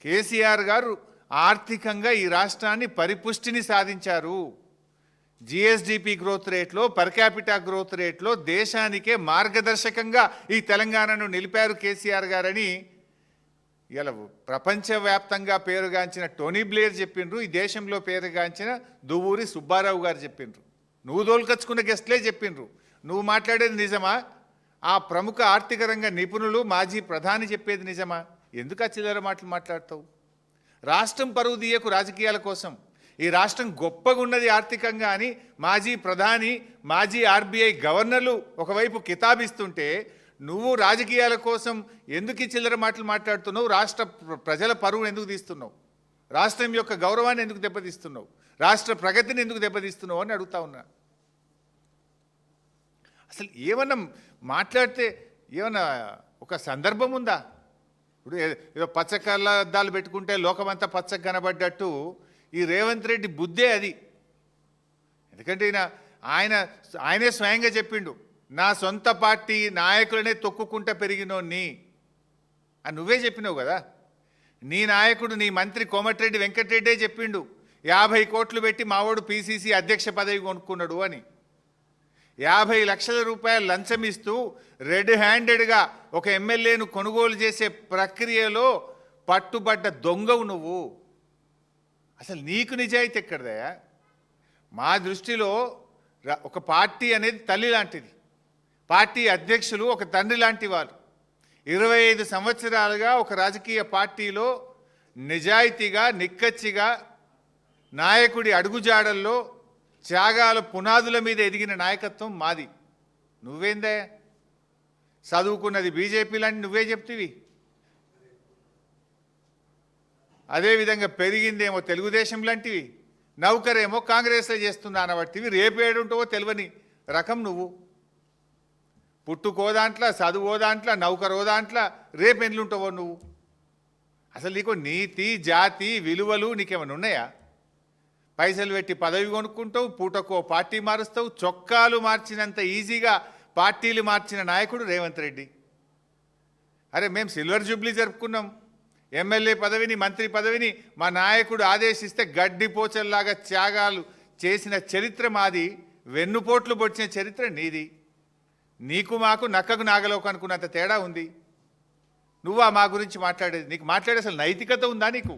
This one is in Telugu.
కేసీఆర్ గారు ఆర్థికంగా ఈ రాష్ట్రాన్ని పరిపుష్టిని సాధించారు. జిఎస్డిపి గ్రోత్ రేట్లో, పర్ క్యాపిటా గ్రోత్ రేట్లో దేశానికే మార్గదర్శకంగా ఈ తెలంగాణను నిలిపారు కేసీఆర్ గారని ఇలా ప్రపంచవ్యాప్తంగా పేరుగాంచిన టోనీ బ్లేర్ చెప్పిండ్రు. ఈ దేశంలో పేరుగాంచిన దువ్వూరి సుబ్బారావు గారు చెప్పిండ్రు. నువ్వు దోలుకొచ్చుకున్న గెస్ట్లే చెప్పిండ్రు. నువ్వు మాట్లాడేది నిజమా? ఆ ప్రముఖ ఆర్థిక రంగ నిపుణులు మాజీ ప్రధాని చెప్పేది నిజమా? ఎందుకు ఆ చిల్లర మాటలు మాట్లాడతావు? రాష్ట్రం పరువు తీయకు రాజకీయాల కోసం. ఈ రాష్ట్రం గొప్పగా ఉన్నది ఆర్థికంగా అని మాజీ ప్రధాని, మాజీ ఆర్బీఐ గవర్నర్లు ఒకవైపు కితాబిస్తుంటే నువ్వు రాజకీయాల కోసం ఎందుకు ఈ చిల్లర మాటలు మాట్లాడుతున్నావు? రాష్ట్ర ప్రజల పరువును ఎందుకు తీస్తున్నావు? రాష్ట్రం యొక్క గౌరవాన్ని ఎందుకు దెబ్బతీస్తున్నావు? రాష్ట్ర ప్రగతిని ఎందుకు దెబ్బతీస్తున్నావు అని అడుగుతా ఉన్నా. అసలు ఏమన్నా మాట్లాడితే ఏమన్నా ఒక సందర్భం ఉందా? ఇప్పుడు ఏదో పచ్చ కళ్ళద్దాలు పెట్టుకుంటే లోకమంతా పచ్చగా కనబడ్డట్టు ఈ రేవంత్ రెడ్డి బుద్ధే అది. ఎందుకంటే ఆయనే స్వయంగా చెప్పిండు, నా సొంత పార్టీ నాయకులనే తొక్కుకుంటా పెరిగినోన్ని అని నువ్వే చెప్పినావు కదా. నీ నాయకుడు, నీ మంత్రి కోమటిరెడ్డి వెంకటరెడ్డే చెప్పిండు, 50 కోట్లు పెట్టి మావాడు పిసిసి అధ్యక్ష పదవి కొనుక్కున్నాడు అని. 50 లక్షల రూపాయలు లంచం ఇస్తూ రెడ్ హ్యాండెడ్గా ఒక ఎమ్మెల్యేను కొనుగోలు చేసే ప్రక్రియలో పట్టుబడ్డ దొంగవు నువ్వు. అసలు నీకు నిజాయితీ ఎక్కడదయా? మా దృష్టిలో ఒక పార్టీ అనేది తల్లి లాంటిది. పార్టీ అధ్యక్షులు ఒక తండ్రి లాంటి వారు. 25 సంవత్సరాలుగా ఒక రాజకీయ పార్టీలో నిజాయితీగా, నిక్కచ్చిగా నాయకుడి అడుగుజాడల్లో త్యాగాల పునాదుల మీద ఎదిగిన నాయకత్వం మాది. నువ్వేందే చదువుకున్నది బీజేపీ లాంటి నువ్వే చెప్తివి. అదేవిధంగా పెరిగిందేమో తెలుగుదేశం లాంటివి, నౌకరేమో కాంగ్రెస్లో చేస్తున్నా అనబట్టివి. రేపేడుంటావో తెలియని రకం నువ్వు. పుట్టుకో దాంట్లో, చదువో దాంట్లో, నౌకరో దాంట్లో, రేపెండ్లుంటావో నువ్వు. అసలు నీకు నీతి, జాతి, విలువలు నీకేమైనా ఉన్నాయా? పైసలు పెట్టి పదవి కొనుక్కుంటావు, పూటకో పార్టీ మారుస్తావు. చొక్కాలు మార్చినంత ఈజీగా పార్టీలు మార్చిన నాయకుడు రేవంత్ రెడ్డి. అరే మేము సిల్వర్ జూబ్లీ జరుపుకున్నాం. ఎమ్మెల్యే పదవిని, మంత్రి పదవిని మా నాయకుడు ఆదేశిస్తే గడ్డిపోచల్లాగా త్యాగాలు చేసిన చరిత్ర మాది. వెన్నుపోట్లు పొడిచిన చరిత్ర నీది. నీకు మాకు నక్కకు నాగలోకు అనుకున్నంత తేడా ఉంది. నువ్వా మా గురించి మాట్లాడేది? నీకు మాట్లాడే అసలు నైతికత ఉందా నీకు?